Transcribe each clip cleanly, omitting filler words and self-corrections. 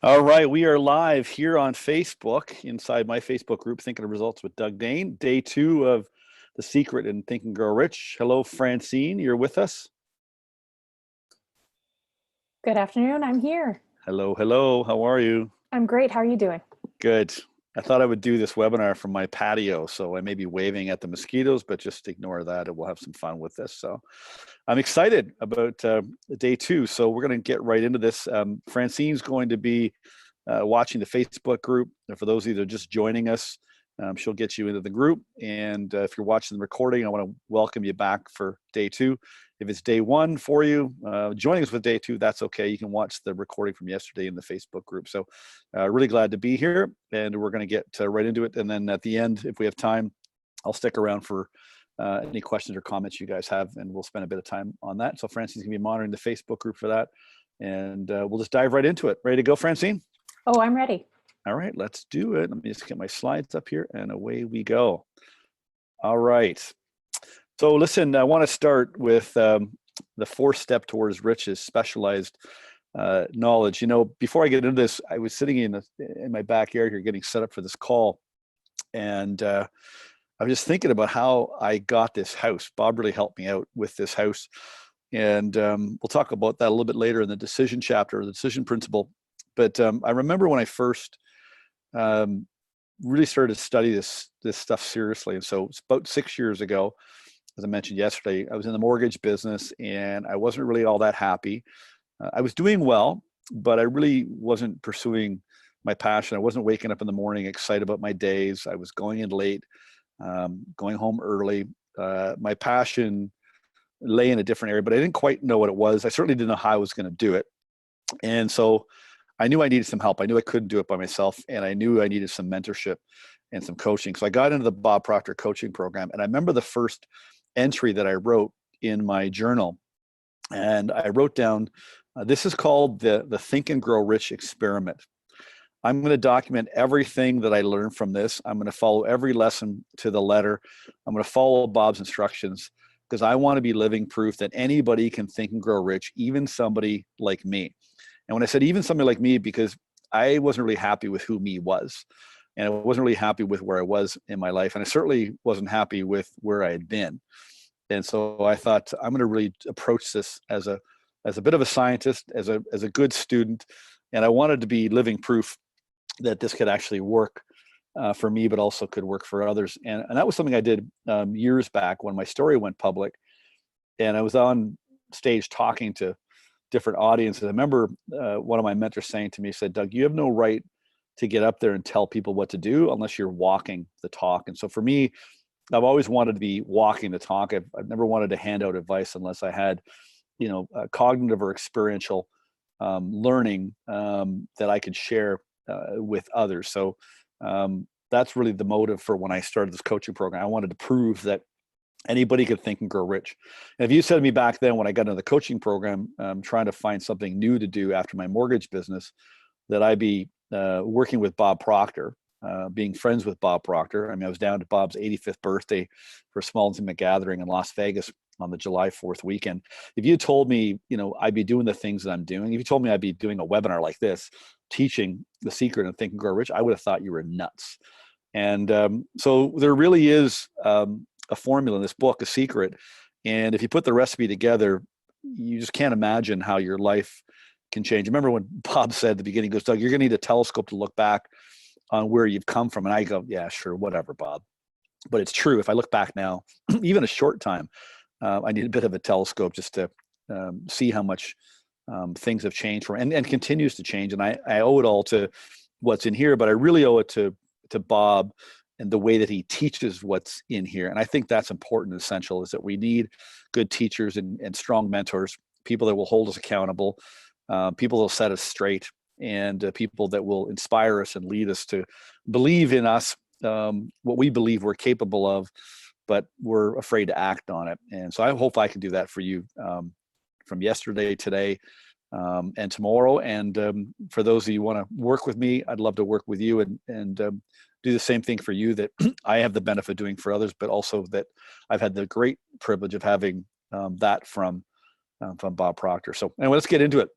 All right, we are live here on Facebook inside my Facebook group, Thinking of Results with Doug Dane. Day 2 of The Secret in Think and Grow Rich. Hello, Francine, you're with us. Good afternoon, I'm here. Hello, hello, how are you? I'm great, how are you doing? Good. I thought I would do this webinar from my patio, so I may be waving at the mosquitoes, but just ignore that and we'll have some fun with this. So I'm excited about day 2. So we're going to get right into this. Francine's going to be watching the Facebook group. And for those of you that are just joining us, she'll get you into the group. And if you're watching the recording, I want to welcome you back for day 2. If it's day 1 for you, joining us with day 2, that's okay. You can watch the recording from yesterday in the Facebook group. So really glad to be here, and we're going to get right into it. And then at the end, if we have time, I'll stick around for any questions or comments you guys have, and we'll spend a bit of time on that. So Francine's going to be monitoring the Facebook group for that, and we'll just dive right into it. Ready to go, Francine? Oh, I'm ready. All right, let's do it. Let me just get my slides up here, and away we go. All right. So listen, I want to start with the 4th step towards riches, specialized knowledge. You know, before I get into this, I was sitting in my backyard here getting set up for this call, and I was just thinking about how I got this house. Bob really helped me out with this house, and we'll talk about that a little bit later in the decision chapter, the decision principle. But I remember when I first really started to study this stuff seriously, and so it's about 6 years ago. As I mentioned yesterday, I was in the mortgage business and I wasn't really all that happy. I was doing well, but I really wasn't pursuing my passion. I wasn't waking up in the morning excited about my days. I was going in late, going home early. My passion lay in a different area, but I didn't quite know what it was. I certainly didn't know how I was going to do it. And so I knew I needed some help. I knew I couldn't do it by myself, and I knew I needed some mentorship and some coaching. So I got into the Bob Procter coaching program, and I remember the first entry that I wrote in my journal, and I wrote down, this is called the Think and Grow Rich experiment. I'm going to document everything that I learned from this. I'm going to follow every lesson to the letter. I'm going to follow Bob's instructions, because I want to be living proof that anybody can think and grow rich, even somebody like me. And when I said even somebody like me, because I wasn't really happy with who me was, and I wasn't really happy with where I was in my life, and I certainly wasn't happy with where I had been. And so I thought, I'm going to really approach this as a bit of a scientist, as a good student, and I wanted to be living proof that this could actually work for me, but also could work for others. And that was something I did years back when my story went public, and I was on stage talking to different audiences. I remember one of my mentors saying to me, he said, Doug, you have no right to get up there and tell people what to do unless you're walking the talk. And so for me, I've always wanted to be walking the talk. I've never wanted to hand out advice unless I had, cognitive or experiential learning that I could share with others. So that's really the motive for when I started this coaching program. I wanted to prove that anybody could think and grow rich. And if you said to me back then when I got into the coaching program, trying to find something new to do after my mortgage business, that I'd be working with Bob Procter, being friends with Bob Procter. I mean, I was down to Bob's 85th birthday for a small intimate gathering in Las Vegas on the July 4th weekend. If you told me, I'd be doing the things that I'm doing, if you told me I'd be doing a webinar like this, teaching the secret of Think and Grow Rich, I would have thought you were nuts. And so there really is a formula in this book, a secret. And if you put the recipe together, you just can't imagine how your life can change. Remember when Bob said at the beginning, he goes, Doug, you're going to need a telescope to look back on where you've come from. And I go, yeah, sure, whatever, Bob. But it's true. If I look back now, even a short time, I need a bit of a telescope just to see how much things have changed for and continues to change. And I owe it all to what's in here, but I really owe it to Bob and the way that he teaches what's in here. And I think that's important and essential, is that we need good teachers and strong mentors, people that will hold us accountable, people that will set us straight, and people that will inspire us and lead us to believe in us, what we believe we're capable of, but we're afraid to act on it. And so I hope I can do that for you from yesterday, today, and tomorrow. And for those of you who want to work with me, I'd love to work with you and do the same thing for you that I have the benefit of doing for others, but also that I've had the great privilege of having that from Bob Procter. So anyway, let's get into it.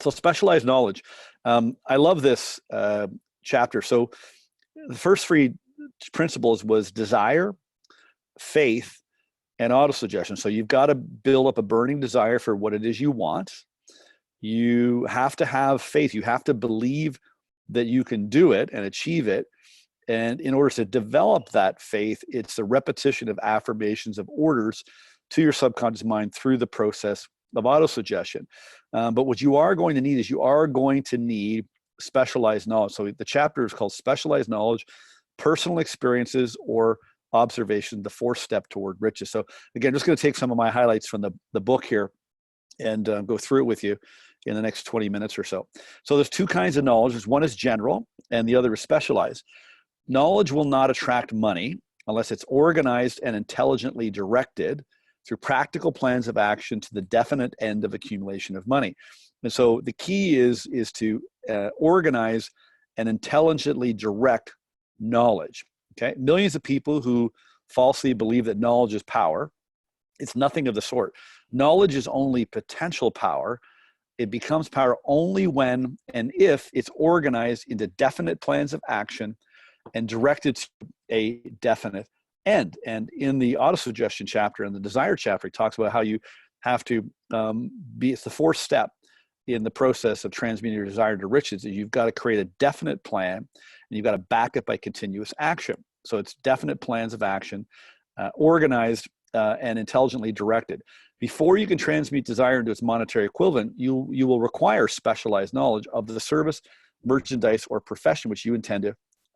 So specialized knowledge. I love this chapter. So the first three principles was desire, faith, and autosuggestion. So you've got to build up a burning desire for what it is you want. You have to have faith. You have to believe that you can do it and achieve it. And in order to develop that faith, it's a repetition of affirmations of orders to your subconscious mind through the process of autosuggestion. But what you are going to need is you are going to need specialized knowledge. So the chapter is called Specialized Knowledge, Personal Experiences, or Observation, the fourth step toward riches. So again, I'm just going to take some of my highlights from the book here and go through it with you in the next 20 minutes or so. So there's two kinds of knowledge. One is general and the other is specialized. Knowledge will not attract money unless it's organized and intelligently directed through practical plans of action to the definite end of accumulation of money. And so the key is to organize and intelligently direct knowledge. Okay, millions of people who falsely believe that knowledge is power. It's nothing of the sort. Knowledge is only potential power. It becomes power only when and if it's organized into definite plans of action and directed to a definite end. And in the autosuggestion chapter and the desire chapter, he talks about how you have to it's the fourth step in the process of transmuting your desire to riches. Is you've got to create a definite plan and you've got to back it by continuous action. So it's definite plans of action, organized and intelligently directed. Before you can transmute desire into its monetary equivalent, you will require specialized knowledge of the service, merchandise, or profession which you intend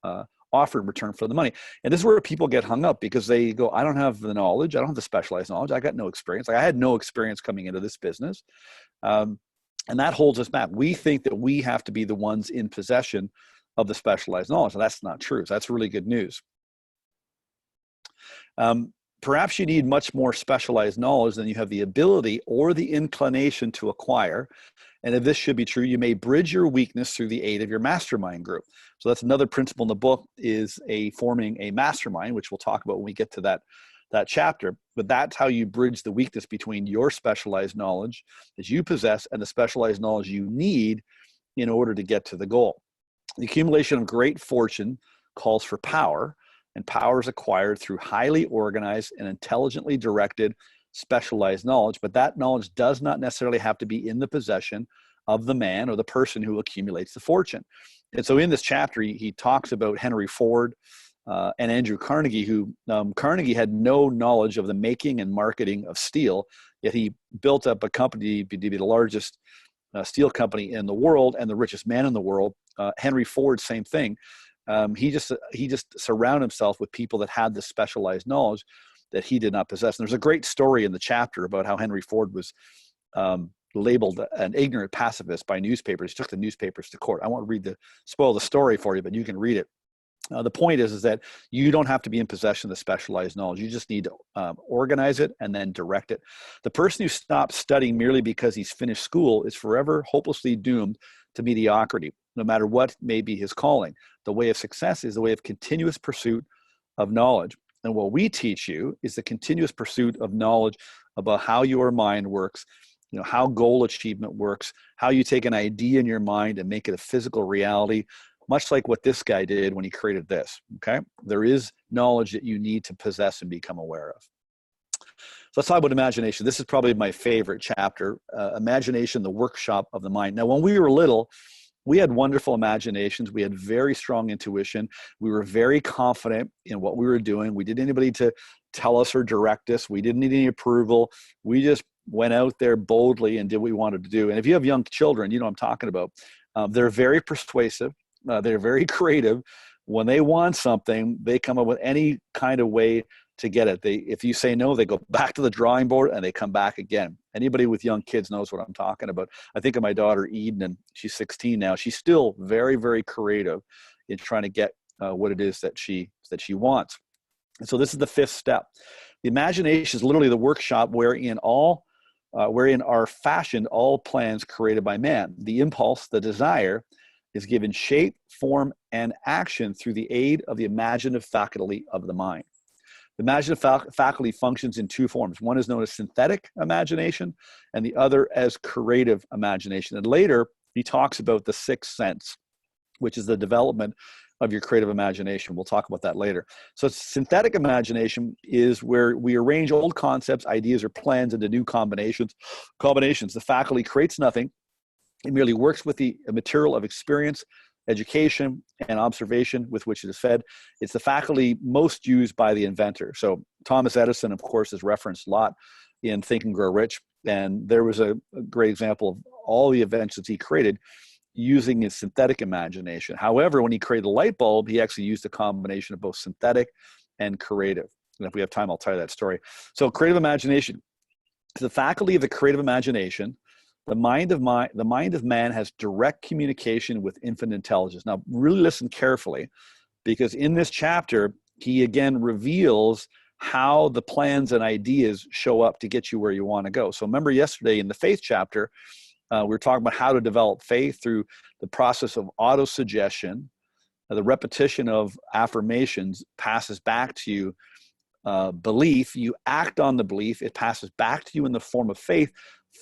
to offer in return for the money. And this is where people get hung up because they go, I don't have the knowledge. I don't have the specialized knowledge. I got no experience. Like I had no experience coming into this business. And that holds us back. We think that we have to be the ones in possession of the specialized knowledge. And that's not true. So that's really good news. Perhaps you need much more specialized knowledge than you have the ability or the inclination to acquire. And if this should be true, you may bridge your weakness through the aid of your mastermind group. So that's another principle in the book, is forming a mastermind, which we'll talk about when we get to that chapter. But that's how you bridge the weakness between your specialized knowledge that you possess and the specialized knowledge you need in order to get to the goal. The accumulation of great fortune calls for power, and power is acquired through highly organized and intelligently directed specialized knowledge. But that knowledge does not necessarily have to be in the possession of the man or the person who accumulates the fortune. And so in this chapter, he talks about Henry Ford and Andrew Carnegie, who Carnegie had no knowledge of the making and marketing of steel, yet he built up a company to be the largest steel company in the world and the richest man in the world. Henry Ford, same thing. He just surrounded himself with people that had the specialized knowledge that he did not possess. And there's a great story in the chapter about how Henry Ford was labeled an ignorant pacifist by newspapers. He took the newspapers to court. I won't spoil the story for you, but you can read it. The point is that you don't have to be in possession of the specialized knowledge. You just need to organize it and then direct it. The person who stops studying merely because he's finished school is forever hopelessly doomed to mediocrity, no matter what may be his calling. The way of success is the way of continuous pursuit of knowledge. And what we teach you is the continuous pursuit of knowledge about how your mind works, how goal achievement works, how you take an idea in your mind and make it a physical reality, much like what this guy did when he created this, okay? There is knowledge that you need to possess and become aware of. So let's talk about imagination. This is probably my favorite chapter, imagination, the workshop of the mind. Now, when we were little, we had wonderful imaginations. We had very strong intuition. We were very confident in what we were doing. We didn't need anybody to tell us or direct us. We didn't need any approval. We just went out there boldly and did what we wanted to do. And if you have young children, you know what I'm talking about. They're very persuasive. They're very creative. When they want something, they come up with any kind of way to get it. If you say no, they go back to the drawing board and they come back again. Anybody with young kids knows what I'm talking about. I think of my daughter Eden, and she's 16 now. She's still very, very creative in trying to get what it is that she wants. And so this is the fifth step. The imagination is literally the workshop wherein are fashioned all plans created by man. The impulse, the desire, is given shape, form, and action through the aid of the imaginative faculty of the mind. The imaginative faculty functions in two forms. One is known as synthetic imagination, and the other as creative imagination. And later, he talks about the sixth sense, which is the development of your creative imagination. We'll talk about that later. So synthetic imagination is where we arrange old concepts, ideas, or plans into new combinations. The faculty creates nothing. It merely works with the material of experience, education, and observation with which it is fed. It's the faculty most used by the inventor. So Thomas Edison, of course, is referenced a lot in Think and Grow Rich. And there was a great example of all the inventions he created using his synthetic imagination. However, when he created the light bulb, he actually used a combination of both synthetic and creative. And if we have time, I'll tell you that story. So creative imagination. The faculty of the creative imagination, the mind of man has direct communication with infinite intelligence. Now, really listen carefully, because in this chapter, he again reveals how the plans and ideas show up to get you where you want to go. So remember yesterday in the faith chapter, we were talking about how to develop faith through the process of auto-suggestion. The repetition of affirmations passes back to you belief. You act on the belief. It passes back to you in the form of faith,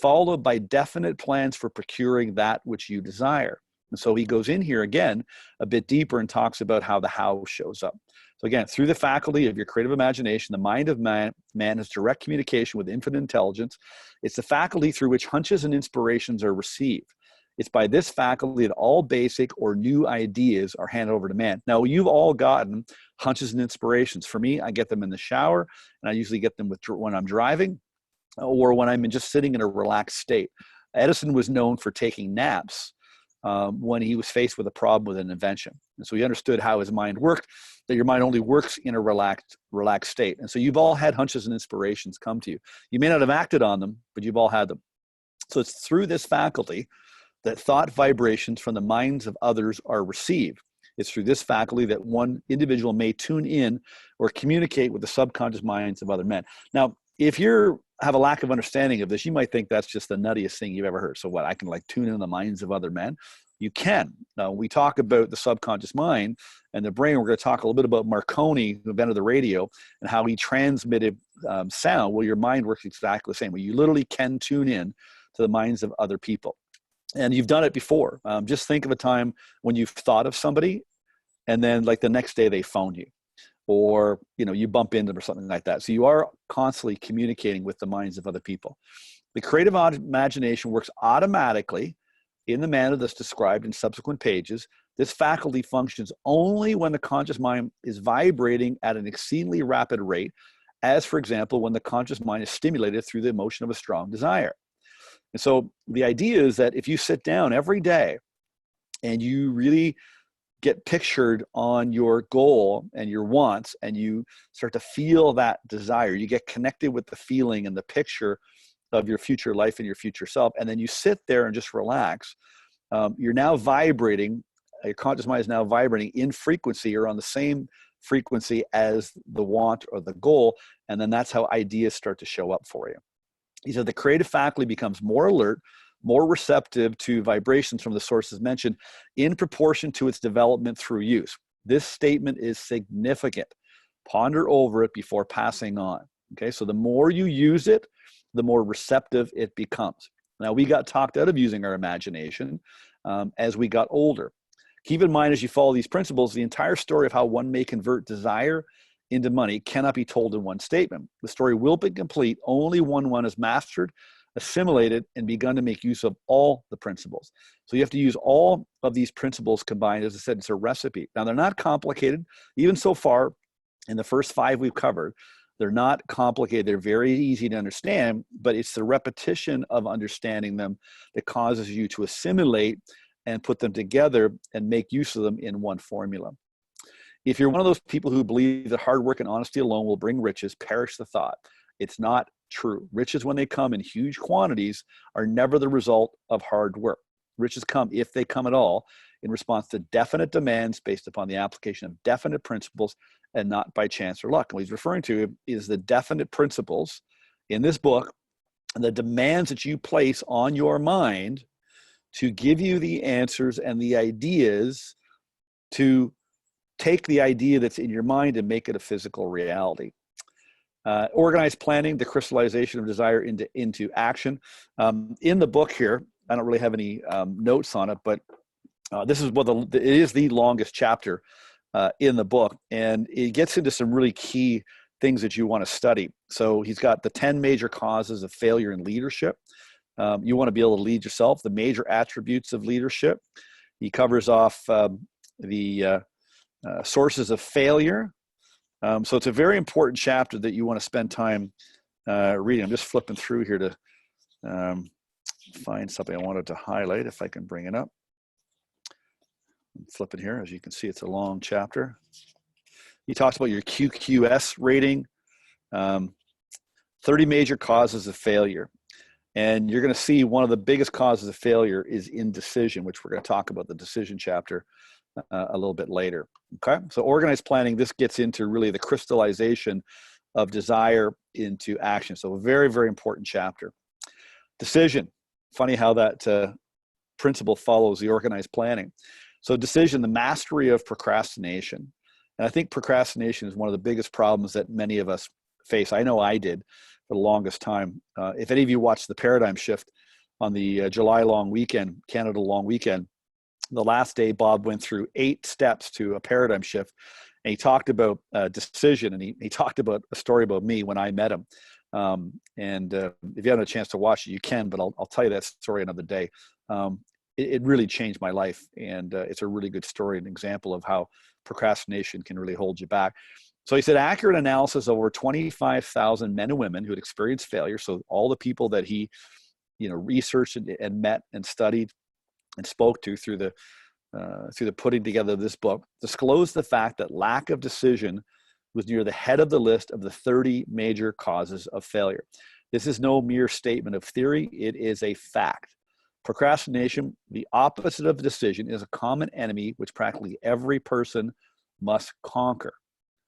followed by definite plans for procuring that which you desire. And so he goes in here again a bit deeper and talks about how the how shows up. So again, through the faculty of your creative imagination, the mind of man has direct communication with infinite intelligence. It's the faculty through which hunches and inspirations are received. It's by this faculty that all basic or new ideas are handed over to man. Now, you've all gotten hunches and inspirations. For me, I get them in the shower, and I usually get them when I'm driving or when I'm just sitting in a relaxed state. Edison was known for taking naps when he was faced with a problem with an invention. And so he understood how his mind worked, that your mind only works in a relaxed state. And so you've all had hunches and inspirations come to you. You may not have acted on them, but you've all had them. So it's through this faculty that thought vibrations from the minds of others are received. It's through this faculty that one individual may tune in or communicate with the subconscious minds of other men. Now, if you have a lack of understanding of this, you might think that's just the nuttiest thing you've ever heard. So what, I can like tune in the minds of other men? You can. Now, we talk about the subconscious mind and the brain. We're going to talk a little bit about Marconi, who invented the radio, and how he transmitted sound. Well, your mind works exactly the same way. You literally can tune in to the minds of other people. And you've done it before. Just think of a time when you've thought of somebody and then like the next day they phone you, or you bump into them or something like that. So you are constantly communicating with the minds of other people. The creative imagination works automatically in the manner that's described in subsequent pages. This faculty functions only when the conscious mind is vibrating at an exceedingly rapid rate, as for example, when the conscious mind is stimulated through the emotion of a strong desire. And so the idea is that if you sit down every day and you really get pictured on your goal and your wants, and you start to feel that desire, you get connected with the feeling and the picture of your future life and your future self, and then you sit there and just relax, you're now vibrating, your conscious mind is now vibrating in frequency or on the same frequency as the want or the goal, and then that's how ideas start to show up for you. He said the creative faculty becomes more alert, more receptive to vibrations from the sources mentioned in proportion to its development through use. This statement is significant. Ponder over it before passing on. Okay, so the more you use it, the more receptive it becomes. Now, we got talked out of using our imagination as we got older. Keep in mind, as you follow these principles, the entire story of how one may convert desire into money cannot be told in one statement. The story will be complete only when one has mastered, assimilated, and begun to make use of all the principles. So you have to use all of these principles combined. As I said, it's a recipe. Now, they're not complicated. Even so far, in the first 5 we've covered, they're not complicated. They're very easy to understand, but it's the repetition of understanding them that causes you to assimilate and put them together and make use of them in one formula. If you're one of those people who believe that hard work and honesty alone will bring riches, perish the thought. It's not true. Riches, when they come in huge quantities, are never the result of hard work. Riches come, if they come at all, in response to definite demands based upon the application of definite principles and not by chance or luck. And what he's referring to is the definite principles in this book and the demands that you place on your mind to give you the answers and the ideas to take the idea that's in your mind and make it a physical reality. Organized planning, the crystallization of desire into action. In the book here, I don't really have any notes on it, but this is it is the longest chapter in the book, and it gets into some really key things that you want to study. So he's got the 10 major causes of failure in leadership. You want to be able to lead yourself, the major attributes of leadership. He covers off the sources of failure. So it's a very important chapter that you want to spend time reading. I'm just flipping through here to find something I wanted to highlight, if I can bring it up. I'm flipping here. As you can see, it's a long chapter. He talks about your QQS rating, 30 major causes of failure. And you're going to see one of the biggest causes of failure is indecision, which we're going to talk about the decision chapter a little bit later. Okay, so organized planning, this gets into really the crystallization of desire into action. So a very, very important chapter. Decision, funny how that principle follows the organized planning. So decision, the mastery of procrastination. And I think procrastination is one of the biggest problems that many of us face. I know I did for the longest time. If any of you watched the paradigm shift on the July long weekend, Canada long weekend, the last day, Bob went through 8 steps to a paradigm shift. And he talked about decision, and he talked about a story about me when I met him. If you haven't a chance to watch it, you can, but I'll tell you that story another day. It really changed my life, and it's a really good story, an example of how procrastination can really hold you back. So he said, accurate analysis of over 25,000 men and women who had experienced failure. So all the people that he, researched and met and studied and spoke to through the putting together of this book, disclosed the fact that lack of decision was near the head of the list of the 30 major causes of failure. This is no mere statement of theory. It is a fact. Procrastination, the opposite of decision, is a common enemy which practically every person must conquer.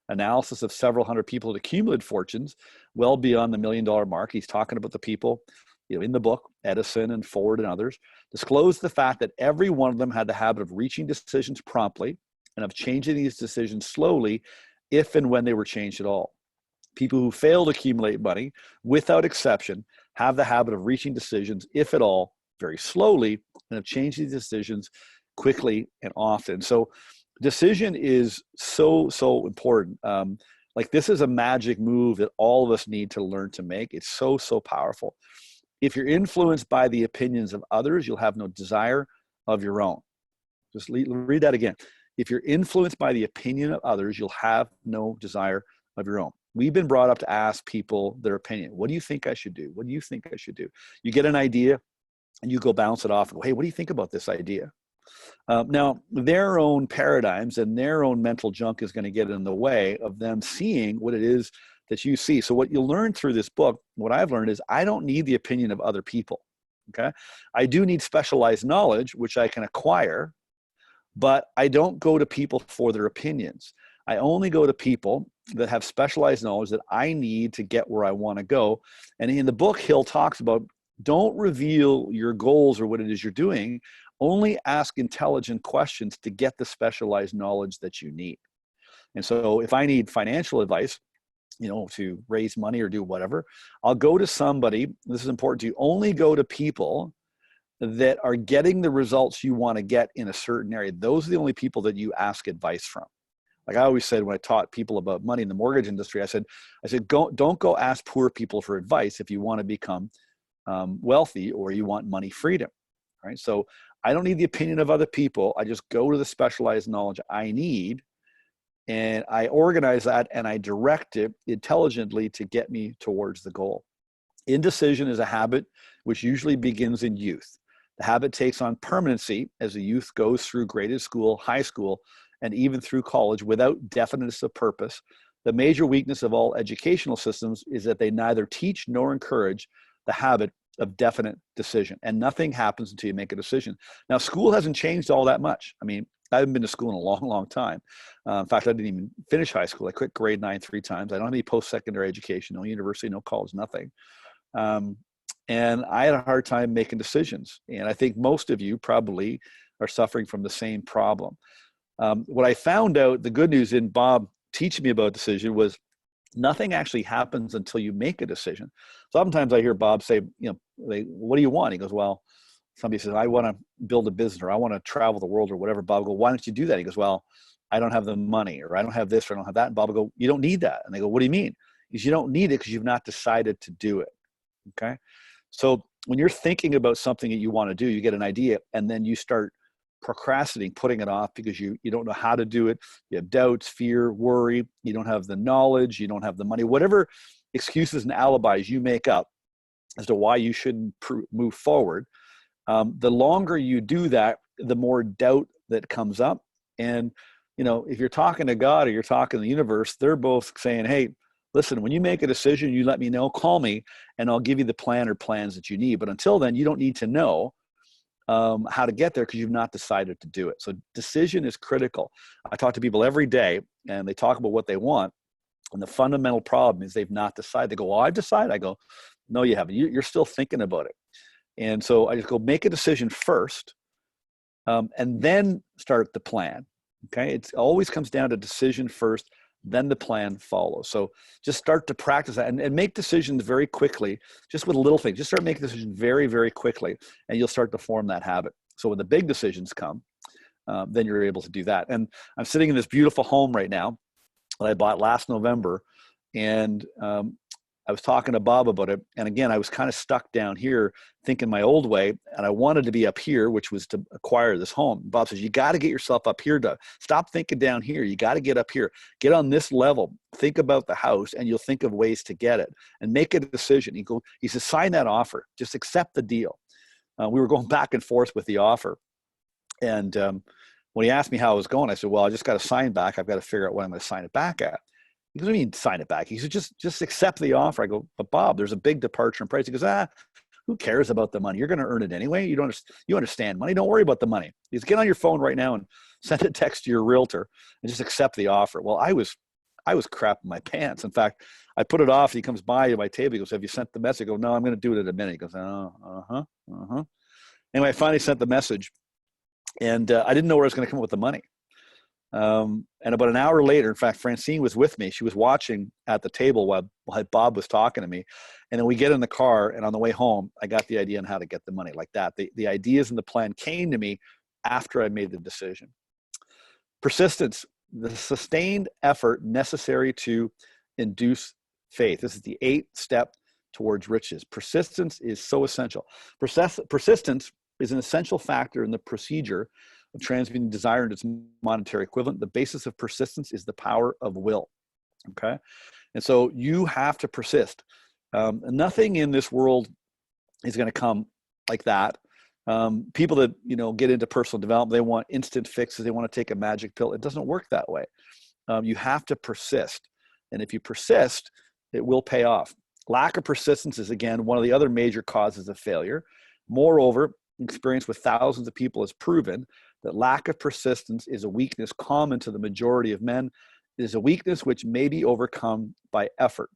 Analysis of several hundred people with accumulated fortunes well beyond the $1 million mark. He's talking about the people in the book, Edison and Ford and others, disclosed the fact that every one of them had the habit of reaching decisions promptly and of changing these decisions slowly if and when they were changed at all. People who fail to accumulate money, without exception, have the habit of reaching decisions, if at all, very slowly, and of changing decisions quickly and often. So decision is so important. Like, this is a magic move that all of us need to learn to make. It's so powerful. If you're influenced by the opinions of others, you'll have no desire of your own. Just read that again. If you're influenced by the opinion of others, you'll have no desire of your own. We've been brought up to ask people their opinion. What do you think I should do? What do you think I should do? You get an idea and you go bounce it off and go, hey, what do you think about this idea? Now, their own paradigms and their own mental junk is going to get in the way of them seeing what it is that you see. So what you'll learn through this book, what I've learned is I don't need the opinion of other people, okay? I do need specialized knowledge, which I can acquire, but I don't go to people for their opinions. I only go to people that have specialized knowledge that I need to get where I want to go. And in the book, Hill talks about, don't reveal your goals or what it is you're doing. Only ask intelligent questions to get the specialized knowledge that you need. And so if I need financial advice, to raise money or do whatever, I'll go to somebody. This is important to you. Only go to people that are getting the results you want to get in a certain area. Those are the only people that you ask advice from. Like I always said when I taught people about money in the mortgage industry, I said, don't go ask poor people for advice if you want to become wealthy or you want money freedom, right? So I don't need the opinion of other people. I just go to the specialized knowledge I need, and I organize that and I direct it intelligently to get me towards the goal. Indecision is a habit which usually begins in youth. The habit takes on permanency as the youth goes through grade school, high school, and even through college without definiteness of purpose. The major weakness of all educational systems is that they neither teach nor encourage the habit of definite decision, and nothing happens until you make a decision. Now, school hasn't changed all that much. I mean, I haven't been to school in a long time. In fact, I didn't even finish high school. I quit grade 9 3 times. I don't have any post-secondary education, no university, no college, nothing. And I had a hard time making decisions. And I think most of you probably are suffering from the same problem. What I found out, the good news in Bob teaching me about decision was Nothing actually happens until you make a decision. Sometimes I hear Bob say, what do you want? He goes, well, somebody says, I want to build a business, or I want to travel the world, or whatever. Bob will go, why don't you do that? He goes, well, I don't have the money, or I don't have this, or I don't have that. And Bob will go, you don't need that. And they go, what do you mean? He goes, you don't need it because you've not decided to do it. Okay. So when you're thinking about something that you want to do, you get an idea, and then you start procrastinating, putting it off because you don't know how to do it. You have doubts, fear, worry. You don't have the knowledge. You don't have the money. Whatever excuses and alibis you make up as to why you shouldn't move forward, the longer you do that, the more doubt that comes up. And if you're talking to God or you're talking to the universe, they're both saying, hey, listen, when you make a decision, you let me know, call me, and I'll give you the plan or plans that you need. But until then, you don't need to know how to get there because you've not decided to do it. So decision is critical. I talk to people every day, and they talk about what they want. And the fundamental problem is they've not decided. They go, well, I've decided. I go, no, you haven't. You're still thinking about it. And so I just go, make a decision first, and then start the plan. Okay. It always comes down to decision first, then the plan follows. So just start to practice that and make decisions very quickly, just with little things. Just start making decisions very, very quickly, and you'll start to form that habit. So when the big decisions come, then you're able to do that. And I'm sitting in this beautiful home right now that I bought last November, and I was talking to Bob about it. And again, I was kind of stuck down here thinking my old way, and I wanted to be up here, which was to acquire this home. Bob says, you got to get yourself up here, Doug. Stop thinking down here. You got to get up here. Get on this level. Think about the house, and you'll think of ways to get it and make a decision. He says, sign that offer. Just accept the deal. We were going back and forth with the offer. And when he asked me how it was going, I said, well, I just got to sign back. I've got to figure out what I'm going to sign it back at. He goes, what do you mean sign it back? He said, just accept the offer. I go, but Bob, there's a big departure in price. He goes, who cares about the money? You're going to earn it anyway. You understand money. Don't worry about the money. He says, get on your phone right now and send a text to your realtor and just accept the offer. Well, I was crapping my pants. In fact, I put it off. He comes by my table. He goes, have you sent the message? I go, no, I'm going to do it in a minute. He goes, Anyway, I finally sent the message, and I didn't know where I was going to come up with the money. And about an hour later, in fact, Francine was with me. She was watching at the table while Bob was talking to me. And then we get in the car, and on the way home, I got the idea on how to get the money like that. The ideas and the plan came to me after I made the decision. Persistence, the sustained effort necessary to induce faith. This is the 8th step towards riches. Persistence is so essential. Persistence is an essential factor in the procedure of transmuting desire into its monetary equivalent. The basis of persistence is the power of will. Okay. And so you have to persist. Nothing in this world is going to come like that. People that, get into personal development, they want instant fixes. They want to take a magic pill. It doesn't work that way. You have to persist. And if you persist, it will pay off. Lack of persistence is, again, one of the other major causes of failure. Moreover, experience with thousands of people has proven that lack of persistence is a weakness common to the majority of men. It is a weakness which may be overcome by effort.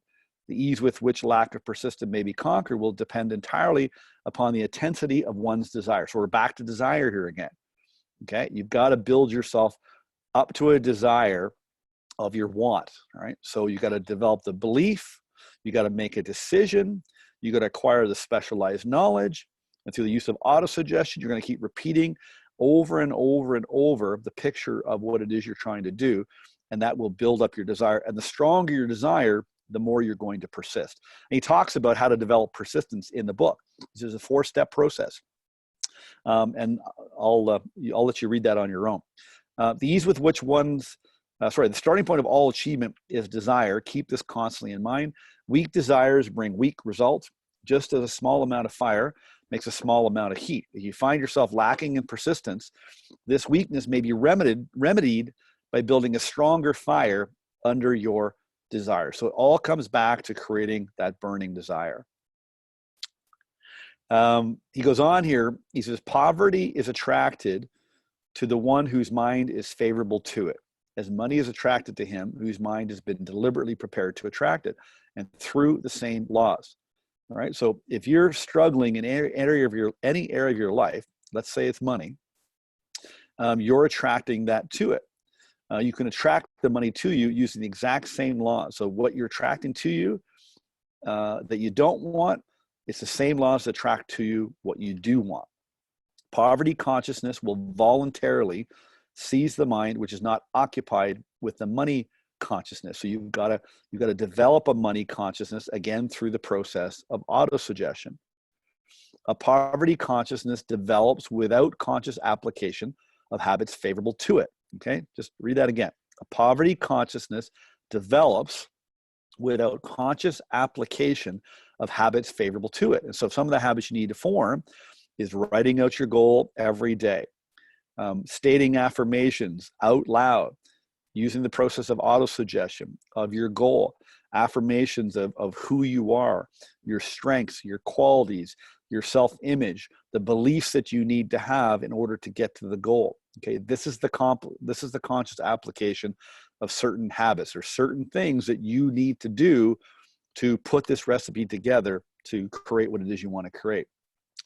The ease with which lack of persistence may be conquered will depend entirely upon the intensity of one's desire. So we're back to desire here again. Okay, you've got to build yourself up to a desire of your want. All right, so you got to develop the belief. You got to make a decision. You got to acquire the specialized knowledge. And through the use of autosuggestion, you're going to keep repeating over and over and over the picture of what it is you're trying to do. And that will build up your desire. And the stronger your desire, the more you're going to persist. And he talks about how to develop persistence in the book. This is a 4-step process. And I'll let you read that on your own. The ease with which the starting point of all achievement is desire. Keep this constantly in mind. Weak desires bring weak results. Just as a small amount of fire makes a small amount of heat. If you find yourself lacking in persistence, this weakness may be remedied by building a stronger fire under your desire. So it all comes back to creating that burning desire. He goes on here. He says, poverty is attracted to the one whose mind is favorable to it, as money is attracted to him whose mind has been deliberately prepared to attract it, and through the same laws. All right. So if you're struggling in any area of your life, let's say it's money, you're attracting that to it. You can attract the money to you using the exact same laws. So what you're attracting to you that you don't want, it's the same laws that attract to you what you do want. Poverty consciousness will voluntarily seize the mind which is not occupied with the money consciousness. So you've got to develop a money consciousness, again, through the process of autosuggestion. A poverty consciousness develops without conscious application of habits favorable to it. Okay, just read that again. A poverty consciousness develops without conscious application of habits favorable to it. And so some of the habits you need to form is writing out your goal every day, stating affirmations out loud, using the process of autosuggestion of your goal, affirmations of who you are, your strengths, your qualities, your self-image, the beliefs that you need to have in order to get to the goal. Okay, this is the conscious application of certain habits or certain things that you need to do to put this recipe together to create what it is you want to create.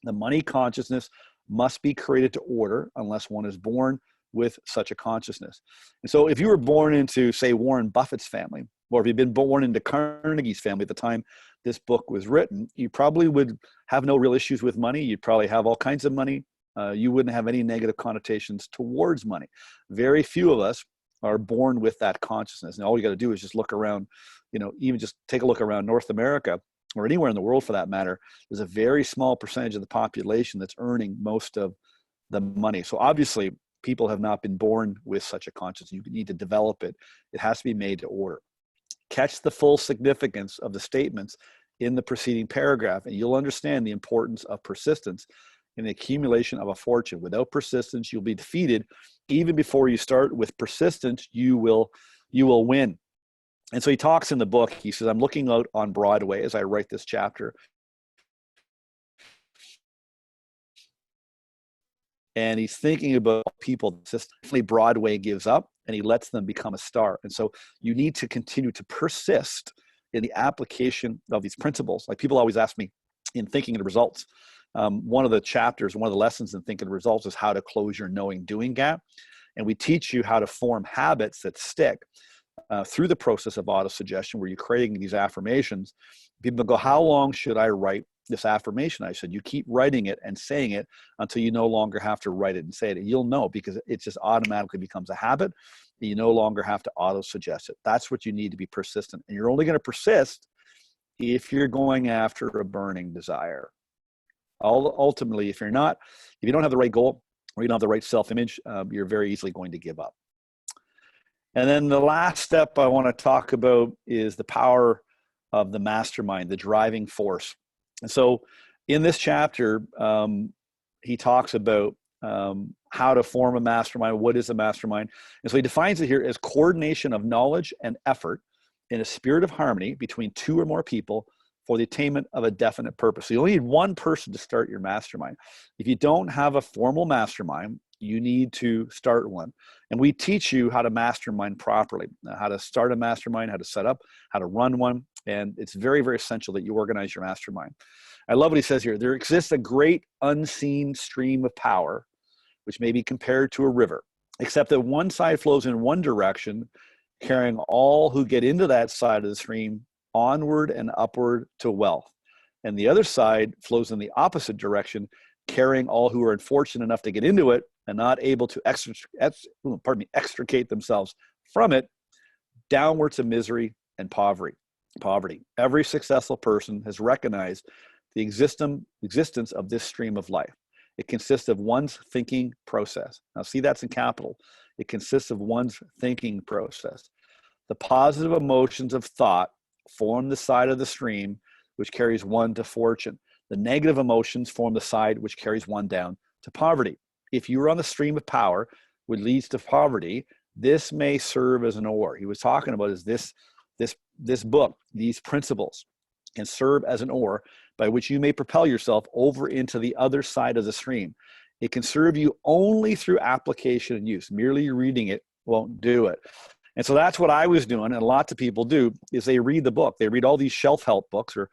The money consciousness must be created to order unless one is born with such a consciousness. And so if you were born into, say, Warren Buffett's family, or if you've been born into Carnegie's family at the time this book was written, you probably would have no real issues with money. You'd probably have all kinds of money. You wouldn't have any negative connotations towards money. Very few of us are born with that consciousness. And all you got to do is just look around, even just take a look around North America or anywhere in the world for that matter. There's a very small percentage of the population that's earning most of the money. So obviously, people have not been born with such a consciousness. You need to develop it. It has to be made to order. Catch the full significance of the statements in the preceding paragraph, and you'll understand the importance of persistence in the accumulation of a fortune. Without persistence, you'll be defeated. Even before you start, with persistence, you will win. And so he talks in the book, he says, I'm looking out on Broadway as I write this chapter. And he's thinking about people systemically Broadway gives up and he lets them become a star. And so you need to continue to persist in the application of these principles. Like people always ask me in Thinking of the Results, one of the chapters, one of the lessons in Thinking of the Results is how to close your knowing doing gap. And we teach you how to form habits that stick through the process of autosuggestion where you're creating these affirmations. People go, how long should I write this affirmation? I said, you keep writing it and saying it until you no longer have to write it and say it. And you'll know because it just automatically becomes a habit. And you no longer have to auto-suggest it. That's what you need to be persistent. And you're only going to persist if you're going after a burning desire. Ultimately, if you don't have the right goal or you don't have the right self-image, you're very easily going to give up. And then the last step I want to talk about is the power of the mastermind, the driving force. And so in this chapter, he talks about how to form a mastermind. What is a mastermind? And so he defines it here as coordination of knowledge and effort in a spirit of harmony between two or more people for the attainment of a definite purpose. So you only need one person to start your mastermind. If you don't have a formal mastermind, you need to start one. And we teach you how to mastermind properly, how to start a mastermind, how to set up, how to run one. And it's very, very essential that you organize your mastermind. I love what he says here. There exists a great unseen stream of power, which may be compared to a river, except that one side flows in one direction, carrying all who get into that side of the stream onward and upward to wealth. And the other side flows in the opposite direction, carrying all who are unfortunate enough to get into it and not able to extricate themselves from it downward to misery and poverty. Every successful person has recognized the existence of this stream of life. It consists of one's thinking process. Now see, that's in capital. It consists of one's thinking process. The positive emotions of thought form the side of the stream which carries one to fortune. The negative emotions form the side which carries one down to poverty. If you are on the stream of power, which leads to poverty, this may serve as an oar. He was talking about is this book, these principles can serve as an oar by which you may propel yourself over into the other side of the stream. It can serve you only through application and use. Merely reading it won't do it. And so that's what I was doing, and lots of people do, is they read the book. They read all these shelf-help books or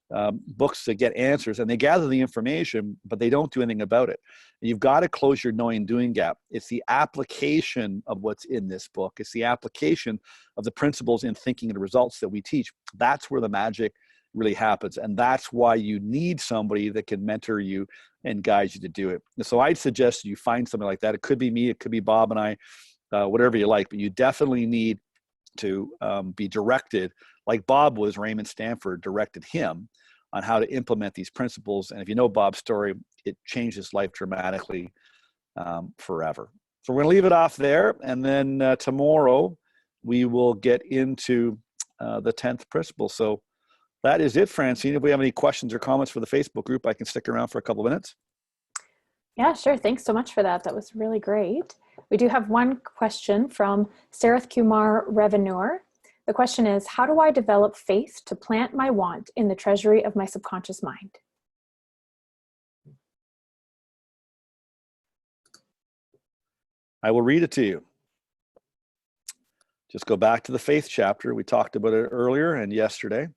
books that get answers, and they gather the information, but they don't do anything about it. You've got to close your knowing doing gap. It's the application of what's in this book. It's the application of the principles in thinking and results that we teach. That's where the magic really happens. And that's why you need somebody that can mentor you and guide you to do it. And so I'd suggest you find something like that. It could be me, it could be Bob and I, whatever you like, but you definitely need to be directed like Bob was, Raymond Stanford directed him on how to implement these principles. And if you know Bob's story, it changed his life dramatically forever. So we're going to leave it off there. And then tomorrow we will get into the 10th principle. So that is it, Francine. If we have any questions or comments for the Facebook group, I can stick around for a couple of minutes. Yeah, sure. Thanks so much for that. That was really great. We do have one question from Sarath Kumar Reveneur. The question is, how do I develop faith to plant my want in the treasury of my subconscious mind? I will read it to you. Just go back to the faith chapter. We talked about it earlier and yesterday.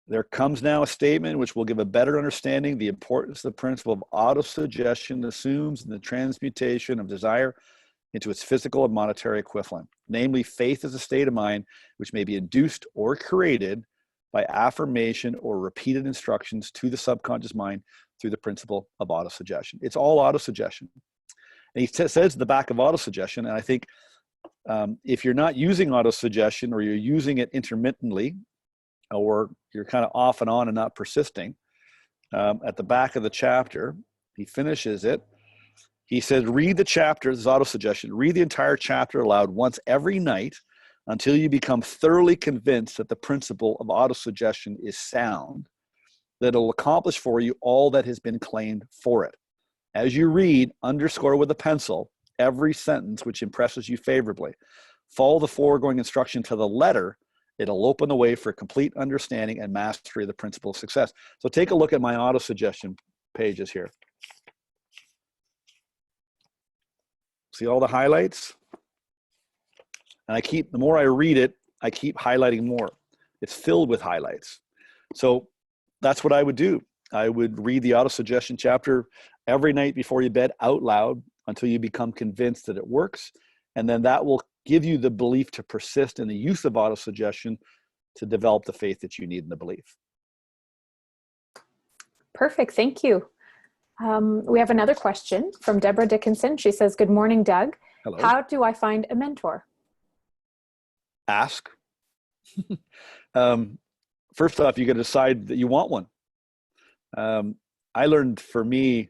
There comes now a statement which will give a better understanding the importance of the principle of autosuggestion assumes in the transmutation of desire into its physical and monetary equivalent. Namely, faith is a state of mind which may be induced or created by affirmation or repeated instructions to the subconscious mind through the principle of autosuggestion. It's all autosuggestion. And he says at the back of autosuggestion, and I think if you're not using autosuggestion or you're using it intermittently, or you're kind of off and on and not persisting, at the back of the chapter, he finishes it. He says, read the chapter, this is autosuggestion, read the entire chapter aloud once every night until you become thoroughly convinced that the principle of autosuggestion is sound, that it will accomplish for you all that has been claimed for it. As you read, underscore with a pencil every sentence which impresses you favorably. Follow the foregoing instruction to the letter. It'll open the way for complete understanding and mastery of the principle of success. So take a look at my autosuggestion pages here. See all the highlights? And the more I read it, I keep highlighting more. It's filled with highlights. So that's what I would do. I would read the autosuggestion chapter every night before you bed out loud until you become convinced that it works. And then that will give you the belief to persist in the use of autosuggestion to develop the faith that you need in the belief. Perfect. Thank you. We have another question from Deborah Dickinson. She says, good morning, Doug. Hello. How do I find a mentor? Ask. First off, you got to decide that you want one. I learned for me,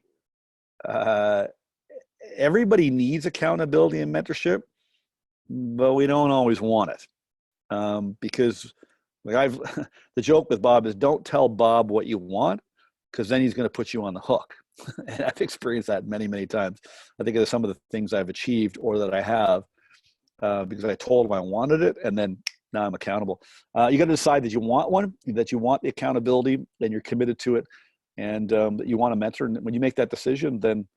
everybody needs accountability and mentorship, but we don't always want it. Because like the joke with Bob is don't tell Bob what you want, because then he's going to put you on the hook. And I've experienced that many, many times. I think of some of the things I've achieved or that I have because I told him I wanted it, and then now I'm accountable. You got to decide that you want one, that you want the accountability, and you're committed to it, and that you want a mentor. And when you make that decision, then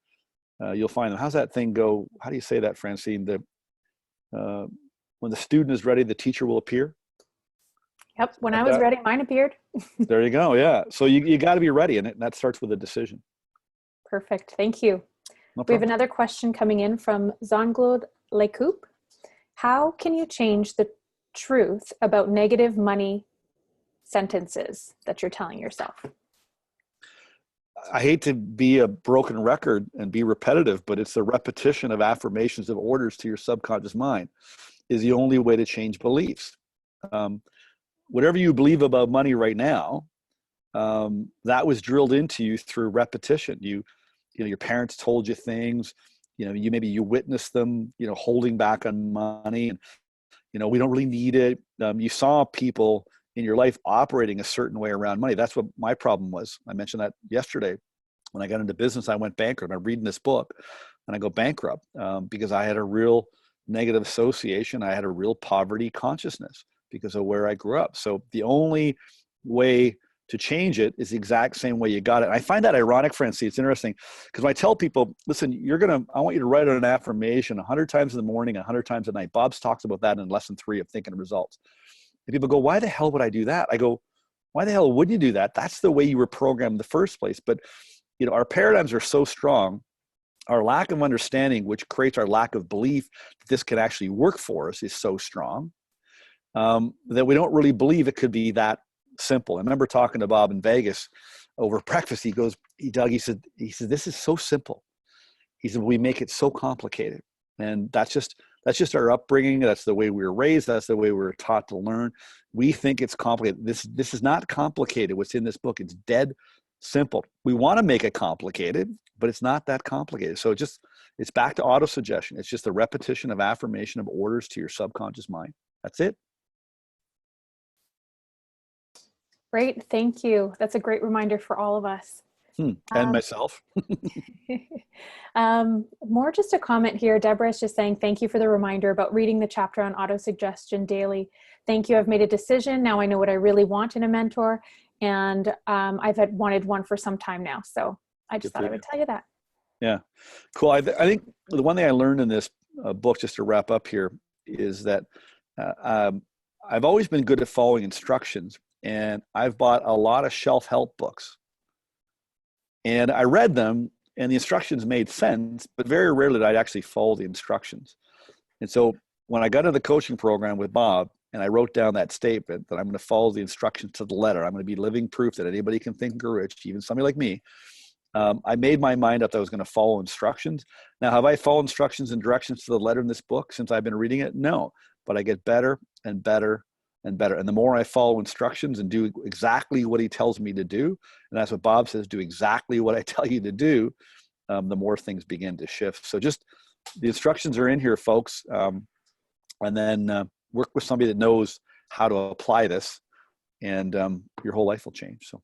you'll find them. How's that thing go? How do you say that, Francine? When the student is ready, the teacher will appear. Yep. When I was ready, mine appeared. There you go. Yeah. So you got to be ready in it, and that starts with a decision. Perfect. Thank you. No We have problem. another question coming in from Zonglod Lecoupe. How can you change the truth about negative money sentences that you're telling yourself? I hate to be a broken record and be repetitive, but it's the repetition of affirmations of orders to your subconscious mind is the only way to change beliefs. Whatever you believe about money right now, that was drilled into you through repetition. Your parents told you things, maybe you witnessed them, holding back on money, and, we don't really need it. You saw people in your life operating a certain way around money. That's what my problem was. I mentioned that yesterday. When I got into business, I went bankrupt. I'm reading this book and I go bankrupt because I had a real negative association. I had a real poverty consciousness because of where I grew up. So the only way to change it is the exact same way you got it. And I find that ironic, Francine. It's interesting because when I tell people, listen, I want you to write an affirmation 100 times in the morning, 100 times at night. Bob talks about that in lesson 3 of Thinking Results. And people go, why the hell would I do that? I go, Why the hell wouldn't you do that? That's the way you were programmed in the first place. But, our paradigms are so strong. Our lack of understanding, which creates our lack of belief that this can actually work for us, is so strong that we don't really believe it could be that simple. I remember talking to Bob in Vegas over breakfast. He goes, Doug, he said, this is so simple. He said, we make it so complicated. And that's just our upbringing. That's the way we were raised. That's the way we were taught to learn. We think it's complicated. This is not complicated. What's in this book, it's dead simple. We want to make it complicated, but it's not that complicated. So it's back to autosuggestion. It's just a repetition of affirmation of orders to your subconscious mind. That's it. Great. Thank you. That's a great reminder for all of us. And myself. More just a comment here. Deborah is just saying, thank you for the reminder about reading the chapter on autosuggestion daily. Thank you. I've made a decision. Now I know what I really want in a mentor. And I've wanted one for some time now. So I just thought I would tell you that. Yeah. Cool. I think the one thing I learned in this book, just to wrap up here, is that I've always been good at following instructions. And I've bought a lot of shelf help books. And I read them and the instructions made sense, but very rarely did I actually follow the instructions. And so when I got into the coaching program with Bob and I wrote down that statement that I'm going to follow the instructions to the letter, I'm going to be living proof that anybody can think and grow rich, even somebody like me. I made my mind up that I was going to follow instructions. Now, have I followed instructions and directions to the letter in this book since I've been reading it? No, but I get better and better and better. And the more I follow instructions and do exactly what he tells me to do, and that's what Bob says, do exactly what I tell you to do, the more things begin to shift. So just the instructions are in here, folks. And then work with somebody that knows how to apply this, and your whole life will change. So.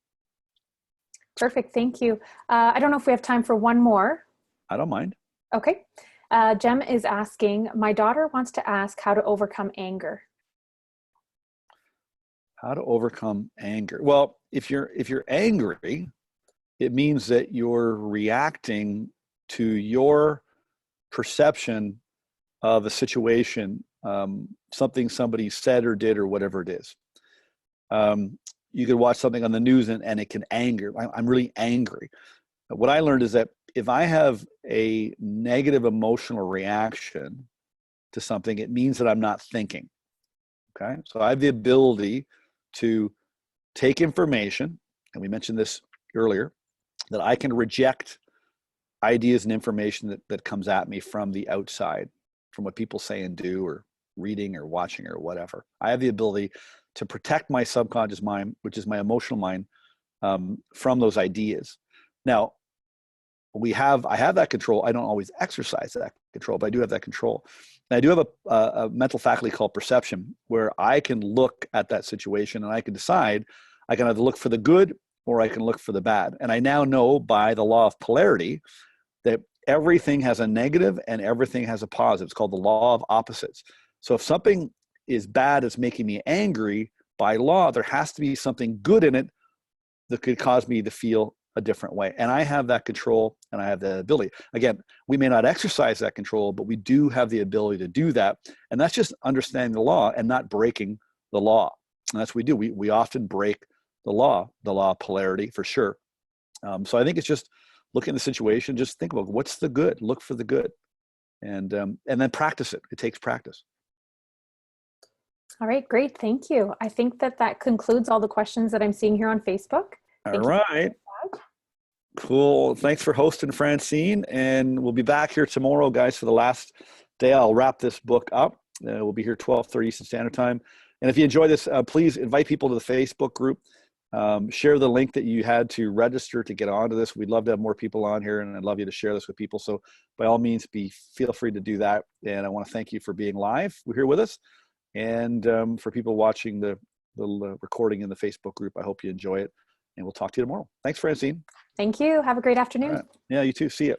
Perfect. Thank you. I don't know if we have time for one more. I don't mind. Okay. Jem is asking, my daughter wants to ask how to overcome anger. How to overcome anger. Well, if you're angry, it means that you're reacting to your perception of a situation, something somebody said or did or whatever it is. You could watch something on the news and it can anger. I'm really angry. What I learned is that if I have a negative emotional reaction to something, it means that I'm not thinking. Okay, so I have the ability to take information, and we mentioned this earlier, that I can reject ideas and information that comes at me from the outside, from what people say and do, or reading or watching or whatever. I have the ability to protect my subconscious mind, which is my emotional mind, from those ideas. Now, I have that control. I don't always exercise that control, but I do have that control. And I do have a mental faculty called perception, where I can look at that situation and I can decide I can either look for the good or I can look for the bad. And I now know by the law of polarity that everything has a negative and everything has a positive. It's called the law of opposites. So if something is bad, it's making me angry, by law, there has to be something good in it that could cause me to feel a different way. And I have that control and I have the ability. Again, we may not exercise that control, but we do have the ability to do that. And that's just understanding the law and not breaking the law. And that's what we do. We often break the law of polarity, for sure. So I think it's just look at the situation, just think about what's the good, look for the good, and then practice it. It takes practice. All right, great. Thank you. I think that concludes all the questions that I'm seeing here on Facebook. All right. Cool. Thanks for hosting, Francine. And we'll be back here tomorrow, guys, for the last day. I'll wrap this book up. We'll be here 12:30 Eastern Standard Time. And if you enjoy this, please invite people to the Facebook group. Share the link that you had to register to get onto this. We'd love to have more people on here, and I'd love you to share this with people. So by all means, feel free to do that. And I want to thank you for being live. We're here with us. And for people watching the recording in the Facebook group, I hope you enjoy it. And we'll talk to you tomorrow. Thanks, Francine. Thank you. Have a great afternoon. Right. Yeah, you too. See you.